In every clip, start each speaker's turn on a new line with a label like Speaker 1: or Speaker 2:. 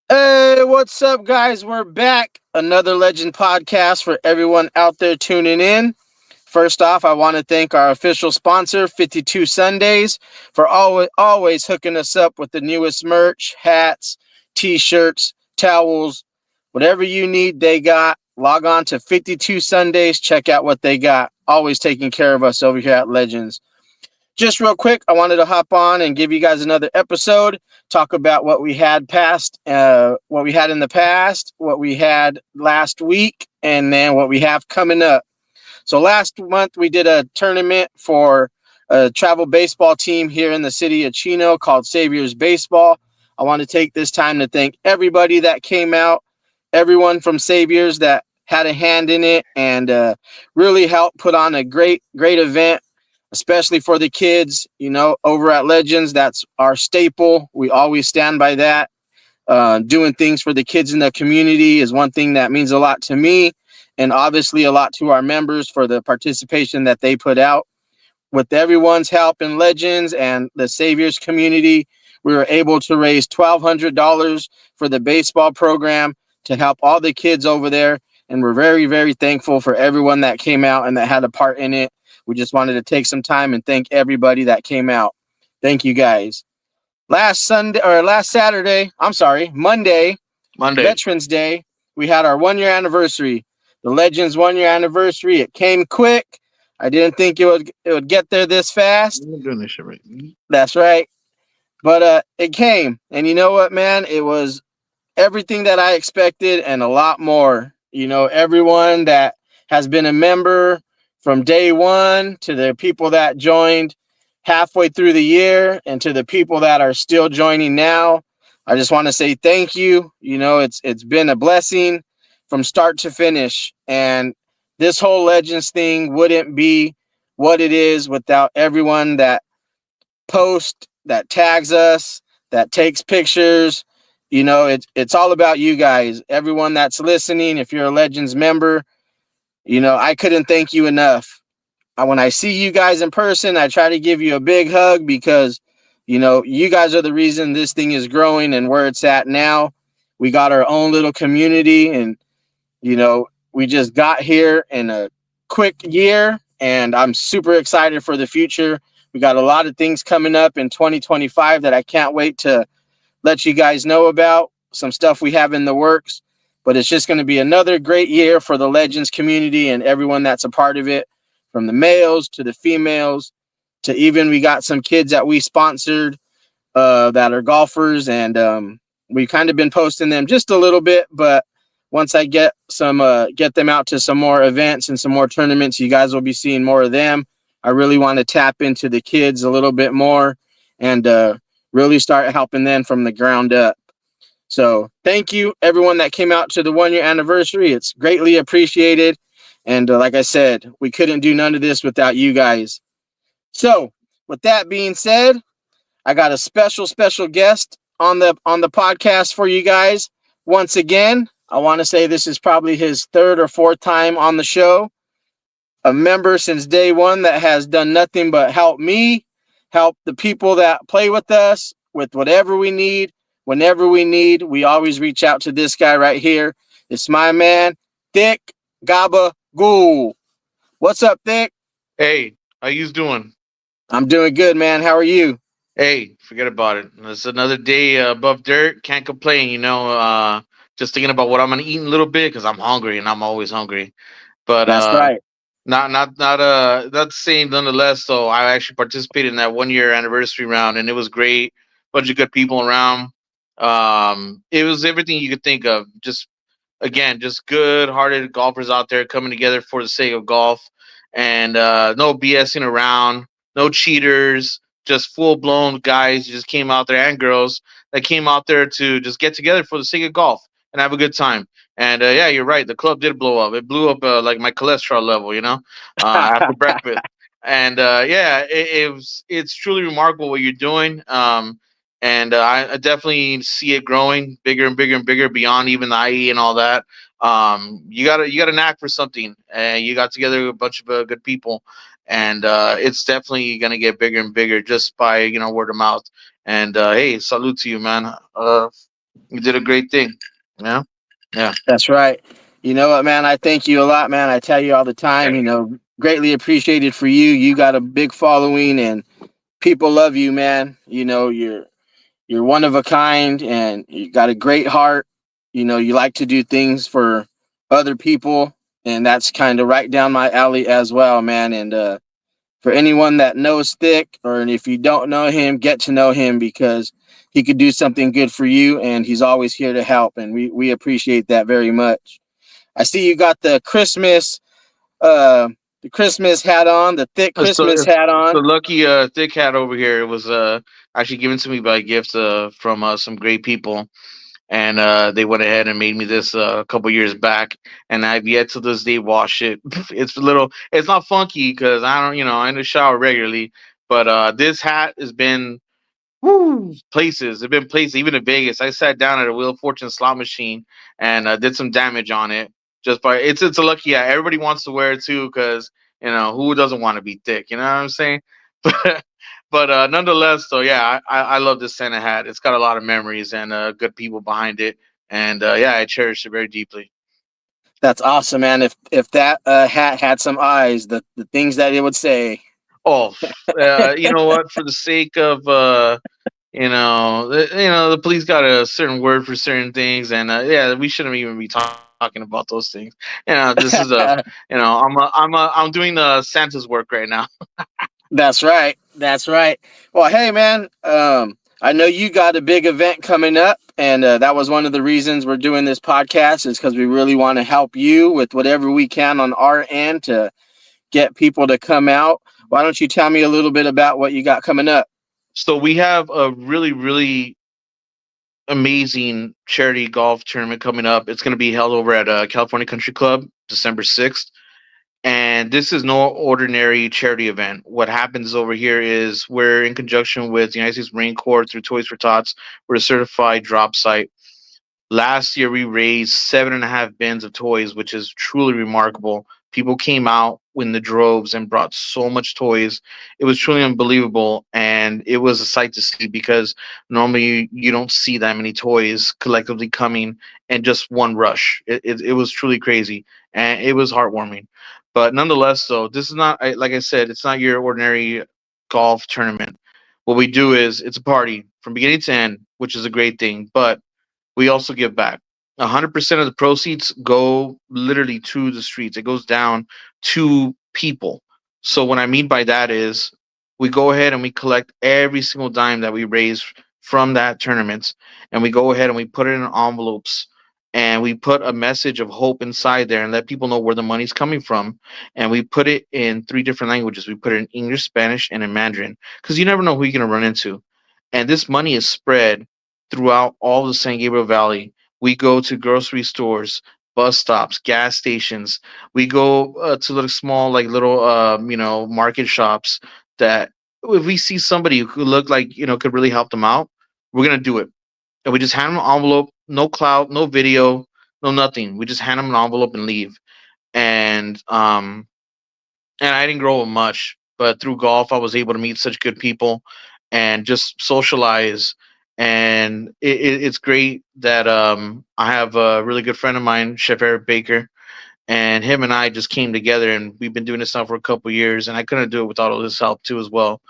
Speaker 1: Hey, what's up, guys? We're back. Another Legend podcast for everyone out there tuning in. First off, I want to thank our official sponsor, 52 Sundays, for always hooking us up with the newest merch, hats, t-shirts, towels, whatever you need, they got. Log on to 52 Sundays, check out what they got. Always taking care of us over here at Legends. Just real quick, I wanted to hop on and give you guys another episode, talk about what we had in the past, what we had last week, and then what we have coming up. So last month we did a tournament for a travel baseball team here in the city of Chino called Saviors Baseball. I want to take this time to thank everybody that came out, everyone from Saviors that had a hand in it and really helped put on a great event, especially for the kids. Over at Legends, that's our staple. We always stand by that. Doing things for the kids in the community is one thing that means a lot to me, and obviously a lot to our members for the participation that they put out. With everyone's help in Legends and the Saviors community, we were able to raise $1,200 for the baseball program to help all the kids over there. And we're very, very thankful for everyone that came out and that had a part in it. We just wanted to take some time and thank everybody that came out. Thank you guys. Last Saturday, I'm sorry,
Speaker 2: Monday.
Speaker 1: Veterans Day, we had our 1 year anniversary. The Legends 1 year anniversary. It came quick. I didn't think it would get there this fast.
Speaker 2: I'm doing this shit right.
Speaker 1: That's right. But it came. And you know what, man? It was everything that I expected and a lot more. Everyone that has been a member from day one to the people that joined halfway through the year and to the people that are still joining now. I just want to say thank you. It's been a blessing from start to finish. And this whole Legends thing wouldn't be what it is without everyone that posts, that tags us, that takes pictures. It's all about you guys. Everyone that's listening, if you're a Legends member, I couldn't thank you enough. When I see you guys in person, I try to give you a big hug because, you guys are the reason this thing is growing and where it's at now. We got our own little community, and, we just got here in a quick year, and I'm super excited for the future. We got a lot of things coming up in 2025 that I can't wait to let you guys know about. Some stuff we have in the works, but it's just going to be another great year for the Legends community and everyone that's a part of it, from the males to the females to even we got some kids that we sponsored that are golfers, and we've kind of been posting them just a little bit, but once I get them out to some more events and some more tournaments, you guys will be seeing more of them. I really want to tap into the kids a little bit more and really start helping them from the ground up. So thank you, everyone that came out to the 1 year anniversary. It's greatly appreciated. And like I said, we couldn't do none of this without you guys. So with that being said, I got a special guest on the podcast for you guys. Once again, I want to say this is probably his third or fourth time on the show. A member since day one that has done nothing but help me, help the people that play with us with whatever we need, whenever we need. We always reach out to this guy right here. It's my man, THICC GABAGOOL. What's up, THICC?
Speaker 2: Hey, how you's doing?
Speaker 1: I'm doing good, man. How are you?
Speaker 2: Hey, forget about it. It's another day above dirt. Can't complain, Just thinking about what I'm gonna eat in a little bit because I'm hungry and I'm always hungry. But
Speaker 1: That's right.
Speaker 2: not the same nonetheless. So I actually participated in that 1 year anniversary round and it was great. Bunch of good people around. It was everything you could think of. Just again, just good hearted golfers out there coming together for the sake of golf and no BSing around, no cheaters, just full blown guys who just came out there and girls that came out there to just get together for the sake of golf and have a good time. And yeah, you're right. The club did blow up. It blew up like my cholesterol level, after breakfast. And yeah, it's truly remarkable what you're doing. And I definitely see it growing bigger and bigger and bigger beyond even the IE and all that. You got a knack for something, and you got together a bunch of good people, and it's definitely gonna get bigger and bigger just by word of mouth. And hey, salute to you, man. You did a great thing. Yeah, yeah.
Speaker 1: That's right. You know what, man? I thank you a lot, man. I tell you all the time, greatly appreciated for you. You got a big following and people love you, man. You're one of a kind and you got a great heart. You like to do things for other people, and that's kind of right down my alley as well, man. And for anyone that knows Thick, or if you don't know him, get to know him because he could do something good for you, and he's always here to help, and we appreciate that very much. I see you got uh the Christmas hat on, the Thick
Speaker 2: It's the
Speaker 1: Christmas
Speaker 2: it's,
Speaker 1: hat
Speaker 2: it's the
Speaker 1: on.
Speaker 2: lucky thick hat over here. It was actually given to me by a gift from some great people, and they went ahead and made me this a couple years back, and I've yet to this day wash it. It's a little, it's not funky because I don't, I don't shower regularly, but this hat has been places. They've been places, even in Vegas. I sat down at a Wheel of Fortune slot machine and did some damage on it. Just by it's a lucky hat. Everybody wants to wear it too because who doesn't want to be thick? You know what I'm saying? But nonetheless, though, yeah, I love this Santa hat. It's got a lot of memories and good people behind it, and yeah, I cherish it very deeply.
Speaker 1: That's awesome, man. If that hat had some eyes, the things that it would say.
Speaker 2: Oh, you know what? For the sake of the police got a certain word for certain things, and yeah, we shouldn't even be talking about those things. This is I'm doing Santa's work right now.
Speaker 1: That's right. That's right. Well, hey, man. I know you got a big event coming up, and that was one of the reasons we're doing this podcast is because we really want to help you with whatever we can on our end to get people to come out. Why don't you tell me a little bit about what you got coming up?
Speaker 2: So we have a really, really amazing charity golf tournament coming up. It's going to be held over at California Country Club, December 6th. And this is no ordinary charity event. What happens over here is we're in conjunction with the United States Marine Corps through Toys for Tots. We're a certified drop site. Last year, we raised 7.5 bins of toys, which is truly remarkable. People came out in the droves and brought so much toys. It was truly unbelievable, and it was a sight to see because normally you don't see that many toys collectively coming in just one rush. It was truly crazy, and it was heartwarming. But nonetheless, though, this is not like I said, it's not your ordinary golf tournament. What we do is it's a party from beginning to end, which is a great thing. But we also give back. 100% of the proceeds go literally to the streets. It goes down to people. So what I mean by that is we go ahead and we collect every single dime that we raise from that tournament, and we go ahead and we put it in envelopes, and we put a message of hope inside there and let people know where the money's coming from, and we put it in three different languages. We put it in English, Spanish, and in Mandarin because you never know who you're going to run into. And this money is spread throughout all the San Gabriel Valley. We go to grocery stores, bus stops, gas stations. We go to little small, like little, market shops that if we see somebody who look like, could really help them out, we're going to do it. And we just hand them an envelope, no clout, no video, no nothing. We just hand them an envelope and leave. And, I didn't grow up much, but through golf, I was able to meet such good people and just socialize. And it's great that I have a really good friend of mine, Chef Eric Baker, and him and I just came together, and we've been doing this now for a couple years, and I couldn't do it without all his help too as well.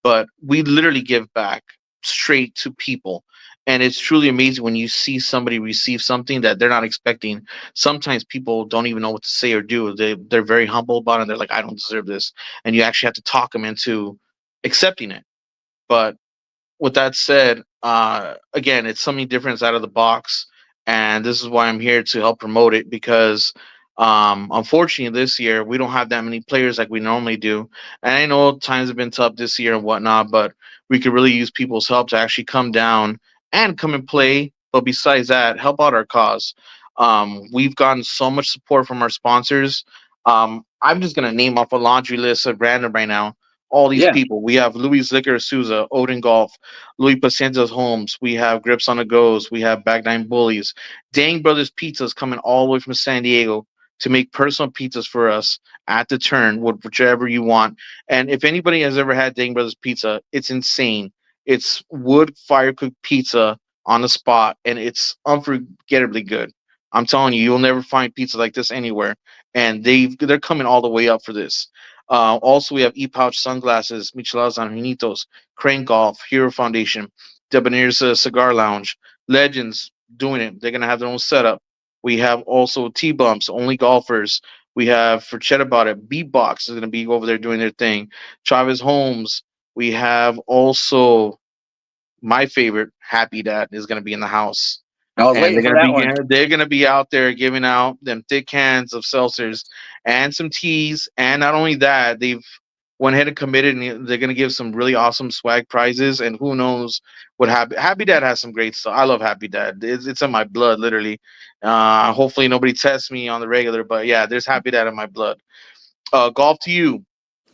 Speaker 2: But we literally give back straight to people, and it's truly amazing when you see somebody receive something that they're not expecting. Sometimes people don't even know what to say or do. They're very humble about it. They're like, I don't deserve this, and you actually have to talk them into accepting it. But with that said, again, it's something different out of the box, and this is why I'm here to help promote it because, unfortunately, this year we don't have that many players like we normally do. And I know times have been tough this year and whatnot, but we could really use people's help to actually come down and come and play. But besides that, help out our cause. We've gotten so much support from our sponsors. I'm just gonna name off a laundry list at random right now all these
Speaker 1: Yeah.
Speaker 2: people. We have Louis Liquor Souza, Odin Golf, Louis Pacienza's Homes. We have Grips on the Goes. We have Bag Nine Bullies. Dang Brothers Pizzas coming all the way from San Diego to make personal pizzas for us at the turn, whichever you want. And if anybody has ever had Dang Brothers Pizza, it's insane. It's wood fire cooked pizza on the spot, and it's unforgettably good. I'm telling you, you'll never find pizza like this anywhere, and they're coming all the way up for this. Also, we have E Pouch sunglasses, Micheladas Angelitos, Crane Golf, Hero Foundation, Debonair's Cigar Lounge, Legends doing it. They're gonna have their own setup. We have also T Bumps, only golfers. We have Forget About It. Beatbox is gonna be over there doing their thing. Travis Holmes. We have also my favorite, Happy Dad, is going to be in the house,
Speaker 1: I was
Speaker 2: and
Speaker 1: waiting for that one.
Speaker 2: they're going to be out there giving out them thick cans of seltzers and some teas. And not only that, they've went ahead and committed, and they're going to give some really awesome swag prizes. And who knows what Happy Dad has some great stuff. I love Happy Dad. It's in my blood, literally. Hopefully nobody tests me on the regular, but yeah, there's Happy Dad in my blood. Golf to you,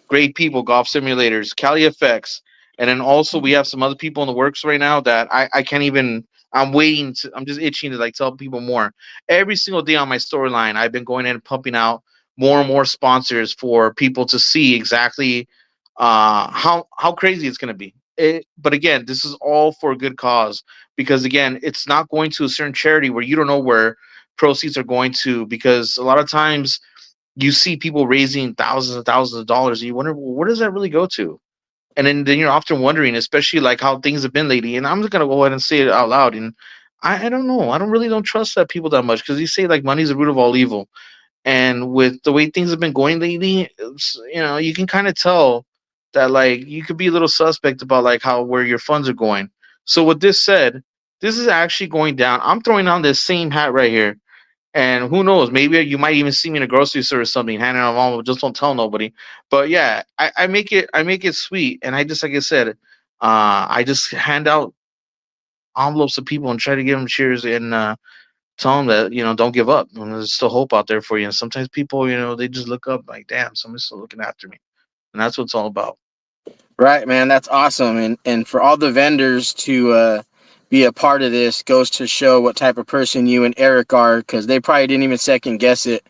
Speaker 2: great people, golf simulators, Cali FX, and then also we have some other people in the works right now that I can't even. I'm waiting to. I'm just itching to like tell people more. Every single day on my storyline, I've been going in and pumping out more and more sponsors for people to see exactly how crazy it's going to be. But again, this is all for a good cause because again, it's not going to a certain charity where you don't know where proceeds are going to because a lot of times you see people raising thousands and thousands of dollars and you wonder, well, where does that really go to? And then you're often wondering, especially like how things have been lately, and I'm just gonna go ahead and say it out loud, and I don't know, I don't really don't trust that people that much because you say like money's the root of all evil, and with the way things have been going lately, you can kind of tell that like you could be a little suspect about like how where your funds are going. So with this said, this is actually going down. I'm throwing on this same hat right here, and who knows, maybe you might even see me in a grocery store or something, handing out envelope. Just don't tell nobody. But yeah, I make it sweet, and I just like I said, I just hand out envelopes to people and try to give them cheers and tell them that don't give up. And there's still hope out there for you. And sometimes people, they just look up like, damn, somebody's still looking after me, and that's what it's all about.
Speaker 1: Right, man, that's awesome. And for all the vendors to be a part of this goes to show what type of person you and Eric are, because they probably didn't even second guess it.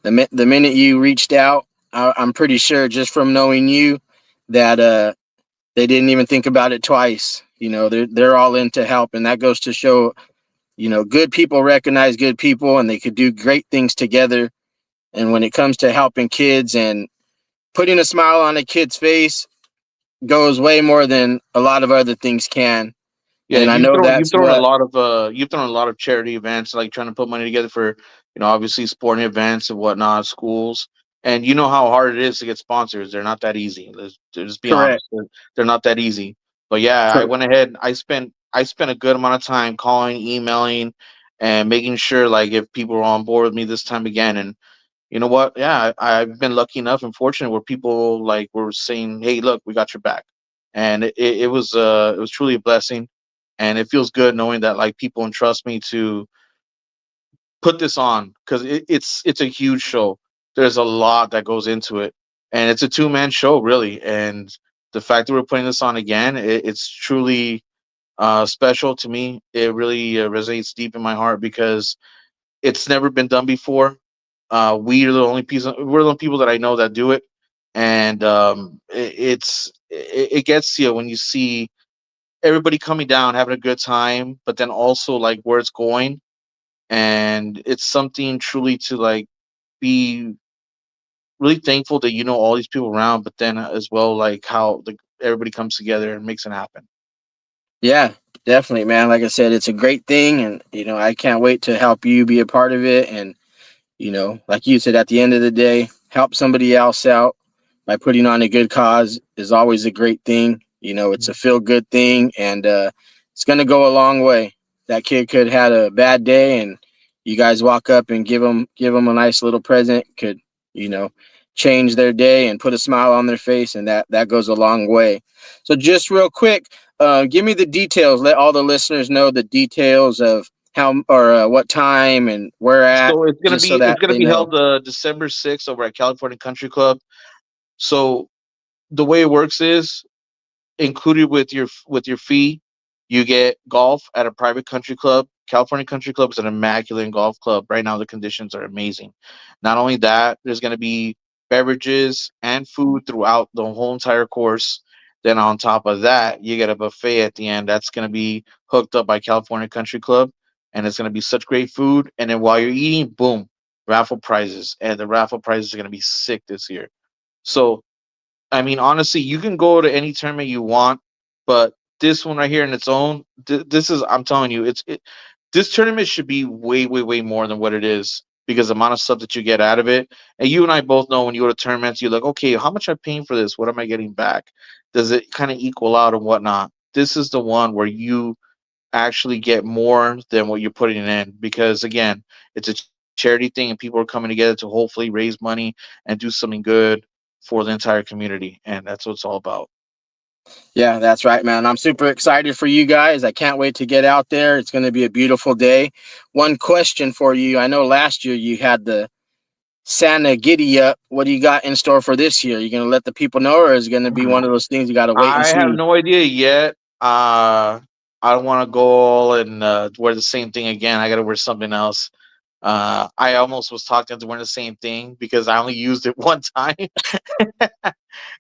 Speaker 1: The minute you reached out, I'm pretty sure just from knowing you that they didn't even think about it twice. They're all in to help, and that goes to show good people recognize good people, and they could do great things together. And when it comes to helping kids and putting a smile on a kid's face, goes way more than a lot of other things can.
Speaker 2: Yeah,
Speaker 1: And I know
Speaker 2: you've
Speaker 1: that's
Speaker 2: thrown a
Speaker 1: what.
Speaker 2: lot of you've thrown a lot of charity events, like trying to put money together for obviously sporting events and whatnot, schools, and you know how hard it is to get sponsors. They're not that easy. Let's be
Speaker 1: Correct.
Speaker 2: honest, they're not that easy. But yeah, I
Speaker 1: Correct.
Speaker 2: went ahead. I spent a good amount of time calling, emailing, and making sure like if people were on board with me this time again. And you know what? Yeah, I've been lucky enough and fortunate where people like were saying, "Hey, look, we got your back," and it was truly a blessing, and it feels good knowing that like people entrust me to put this on because it's a huge show. There's a lot that goes into it, and it's a two-man show really. And the fact that we're putting this on again, it's truly special to me. It really resonates deep in my heart because it's never been done before. We are the only piece. We're the only people that I know that do it, and it gets to you when you see everybody coming down, having a good time, but then also like where it's going, and it's something truly to like be really thankful that all these people around, but then as well like how everybody comes together and makes it happen.
Speaker 1: Yeah, definitely, man. Like I said, it's a great thing, and I can't wait to help you be a part of it. And like you said, at the end of the day, help somebody else out by putting on a good cause is always a great thing. It's a feel good thing, and it's going to go a long way. That kid could have had a bad day, and you guys walk up and give them a nice little present. Could you know change their day and put a smile on their face, and that goes a long way. So just real quick, give me the details. Let all the listeners know the details of how or what time and where at,
Speaker 2: So
Speaker 1: just so
Speaker 2: it's
Speaker 1: that
Speaker 2: gonna
Speaker 1: they
Speaker 2: be
Speaker 1: know.
Speaker 2: held December 6th over at California Country Club. So the way it works is included with your fee, you get golf at a private country club. California Country Club is an immaculate golf club. Right now, the conditions are amazing. Not only that, there's going to be beverages and food throughout the whole entire course. Then on top of that, you get a buffet at the end that's going to be hooked up by California Country Club, and it's going to be such great food. And then while you're eating, boom, raffle prizes, and the raffle prizes are going to be sick this year. So I mean, honestly, you can go to any tournament you want, but this one right here in its own, this is, I'm telling you, this tournament should be way, way, way more than what it is because the amount of stuff that you get out of it. And you and I both know when you go to tournaments, you're like, okay, how much am I paying for this? What am I getting back? Does it kind of equal out and whatnot? This is the one where you actually get more than what you're putting in because again, it's a charity thing and people are coming together to hopefully raise money and do something good for the entire community, and that's what it's all about.
Speaker 1: Yeah, that's right, man. I'm super excited for you guys. I can't wait to get out there. It's going to be a beautiful day. One question for you. I know last year you had the Santa Giddy Up. What do you got in store for this year? You going to let the people know, or is it going to be one of those things you got to wait and
Speaker 2: I have
Speaker 1: see?
Speaker 2: no idea yet. I don't want to go all and wear the same thing again. I got to wear something else. I almost was talking to wearing the same thing because I only used it one time.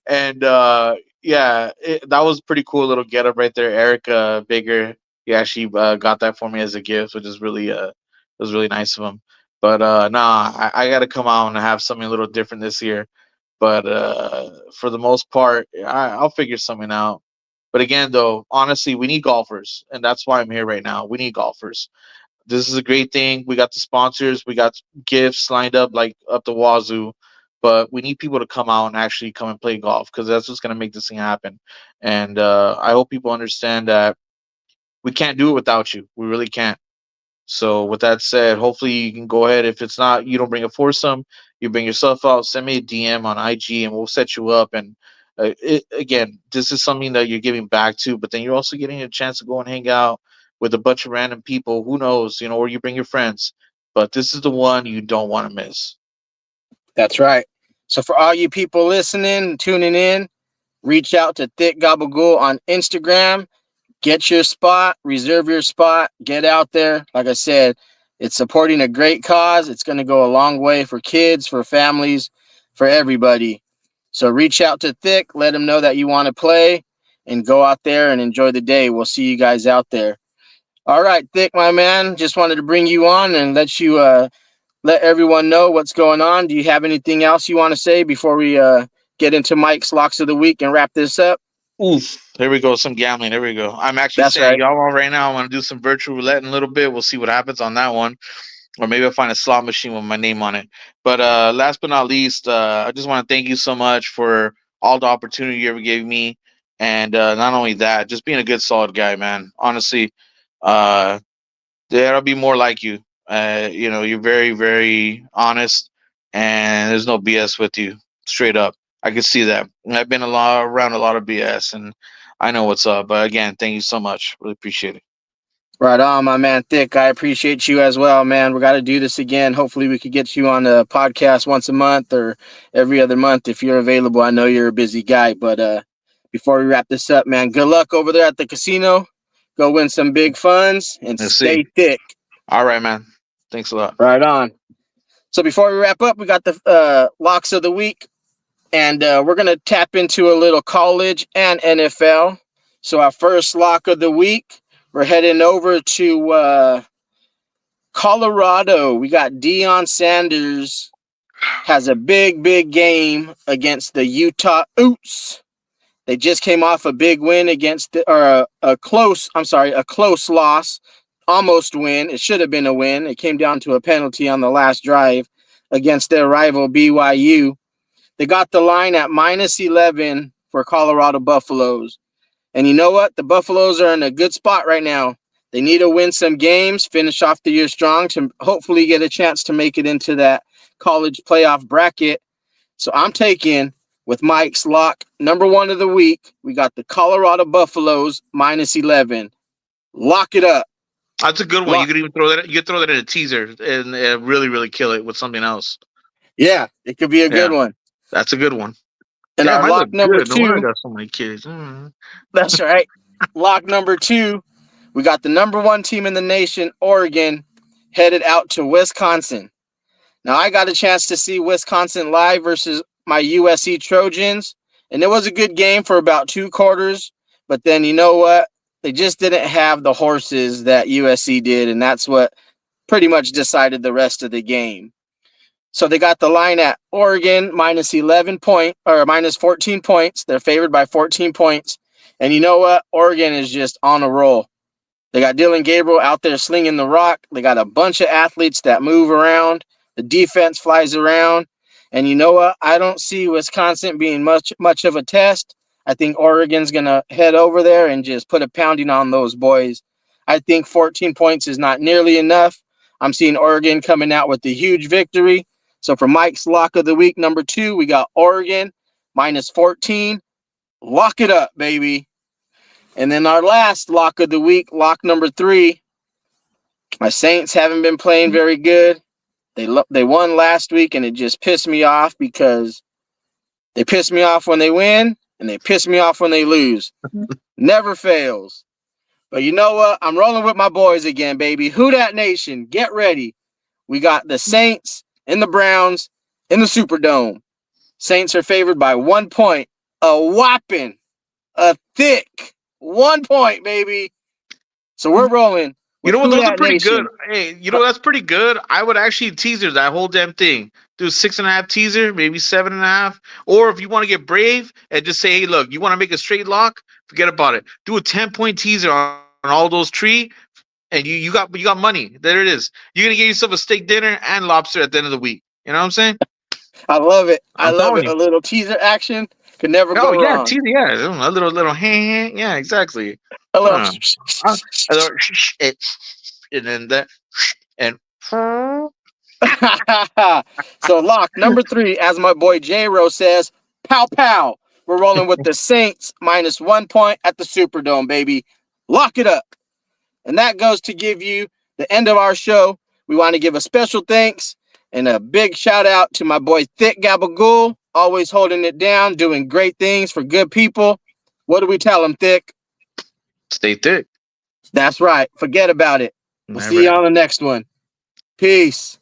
Speaker 2: And yeah, that was pretty cool little getup right there. Erica Baker, he actually got that for me as a gift, which is really was really nice of him. But nah, I got to come out and have something a little different this year. But for the most part, I'll figure something out. But again, though, honestly, we need golfers, and that's why I'm here right now. We need golfers. This is a great thing. We got the sponsors, we got gifts lined up like up the wazoo, but we need people to come out and actually come and play golf because that's what's going to make this thing happen. And I hope people understand that we can't do it without you. We really can't. So with that said, hopefully you can go ahead. If it's not, you don't bring a foursome, you bring yourself out. Send me a DM on IG, and we'll set you up. And again, this is something that you're giving back to, but then you're also getting a chance to go and hang out with a bunch of random people. Who knows, or you bring your friends. But this is the one you don't want to miss.
Speaker 1: That's right. So for all you people listening, tuning in, reach out to THICC GABAGOOL on Instagram. Get your spot, reserve your spot, get out there. Like I said, it's supporting a great cause. It's going to go a long way for kids, for families, for everybody. So reach out to Thick, let them know that you want to play, and go out there and enjoy the day. We'll see you guys out there. All right, Thick, my man, just wanted to bring you on and let you let everyone know what's going on. Do you have anything else you want to say before we get into Mike's Locks of the Week and wrap this up?
Speaker 2: Oof. Here we go. Some gambling. There we go. I'm actually
Speaker 1: That's
Speaker 2: saying,
Speaker 1: right.
Speaker 2: y'all want right now. I want to do some virtual roulette in a little bit. We'll see what happens on that one. Or maybe I'll find a slot machine with my name on it. But last but not least, I just want to thank you so much for all the opportunity you ever gave me. And not only that, just being a good, solid guy, man. Honestly, uh, there'll be more like you. You're very, very honest, and there's no BS with you. Straight up, I can see that. I've been around a lot of BS, and I know what's up. But again, thank you so much. Really appreciate it.
Speaker 1: Right on, my man Thick. I appreciate you as well, man. We got to do this again. Hopefully, we could get you on the podcast once a month or every other month if you're available. I know you're a busy guy, but before we wrap this up, man, good luck over there at the casino. Go win some big funds and
Speaker 2: Let's see.
Speaker 1: stay thick.
Speaker 2: All right, man. Thanks a lot.
Speaker 1: Right on. So before we wrap up, we got the locks of the week, and we're gonna tap into a little college and NFL. So our first lock of the week, we're heading over to Colorado. We got Deion Sanders has a big, big game against the Utah Utes. They just came off a big win against a close loss, almost win. It should have been a win. It came down to a penalty on the last drive against their rival BYU. They got the line at -11 for Colorado Buffaloes. And you know what? The Buffaloes are in a good spot right now. They need to win some games, finish off the year strong to hopefully get a chance to make it into that college playoff bracket. So I'm taking with Mike's lock number one of the week. We got the Colorado Buffaloes -11. Lock it up.
Speaker 2: That's a good one. You
Speaker 1: Lock.
Speaker 2: could even throw that. You could throw that in a teaser and really, really kill it with something else.
Speaker 1: Yeah, it could be a good
Speaker 2: Yeah,
Speaker 1: one.
Speaker 2: that's a good one.
Speaker 1: And
Speaker 2: Damn,
Speaker 1: our
Speaker 2: I look
Speaker 1: lock number
Speaker 2: good. No wonder I
Speaker 1: two,
Speaker 2: got so many kids. Mm.
Speaker 1: that's right. Lock number two, we got the number one team in the nation, Oregon, headed out to Wisconsin. Now, I got a chance to see Wisconsin live versus my USC Trojans, And it was a good game for about 2 quarters. But then you know what? They just didn't have the horses that USC did, and that's what pretty much decided the rest of the game. So they got the line at Oregon minus 11 point or minus 14 points. They're favored by 14 points. And you know what? Oregon is just on a roll. They got Dylan Gabriel out there slinging the rock. They got a bunch of athletes that move around. The defense flies around. And you know what? I don't see Wisconsin being much of a test. I think Oregon's going to head over there and just put a pounding on those boys. I think 14 points is not nearly enough. I'm seeing Oregon coming out with a huge victory. So for Mike's lock of the week, number 2, we got Oregon minus 14. Lock it up, baby. And then our last lock of the week, lock number 3. My Saints haven't been playing very good. They won last week, and it just pissed me off because they piss me off when they win, and they piss me off when they lose. Never fails. But you know what? I'm rolling with my boys again, baby. Who Dat Nation? Get ready. We got the Saints and the Browns in the Superdome. Saints are favored by 1 point. A whopping, a thick 1 point, baby. So we're rolling
Speaker 2: You
Speaker 1: with
Speaker 2: know what?
Speaker 1: Who
Speaker 2: Those are
Speaker 1: Dat
Speaker 2: pretty good.
Speaker 1: Nation.
Speaker 2: Hey, you know that's pretty good. I would actually teaser that whole damn thing. Do a 6.5 teaser, maybe 7.5. Or if you want to get brave and just say, hey, look, you want to make a straight lock, forget about it. Do a 10-point teaser on all those three, and you got money. There it is. You're gonna get yourself a steak dinner and lobster at the end of the week. You know what I'm saying?
Speaker 1: I love it. I
Speaker 2: I'm
Speaker 1: love
Speaker 2: telling
Speaker 1: it.
Speaker 2: you.
Speaker 1: A little teaser action could never
Speaker 2: Oh
Speaker 1: go
Speaker 2: yeah,
Speaker 1: wrong.
Speaker 2: teaser. Yeah, a little hand. Yeah, exactly.
Speaker 1: A little.
Speaker 2: Uh, a little, and then that and.
Speaker 1: So lock number 3, as my boy J Rose says, pow pow. We're rolling with the Saints minus 1 point at the Superdome, baby. Lock it up. And that goes to give you the end of our show. We want to give a special thanks and a big shout out to my boy THICC GABAGOOL, always holding it down, doing great things for good people. What do we tell him, Thick?
Speaker 2: Stay thick.
Speaker 1: That's right. Forget about it. We'll see you
Speaker 2: Never.
Speaker 1: on the next one. Peace.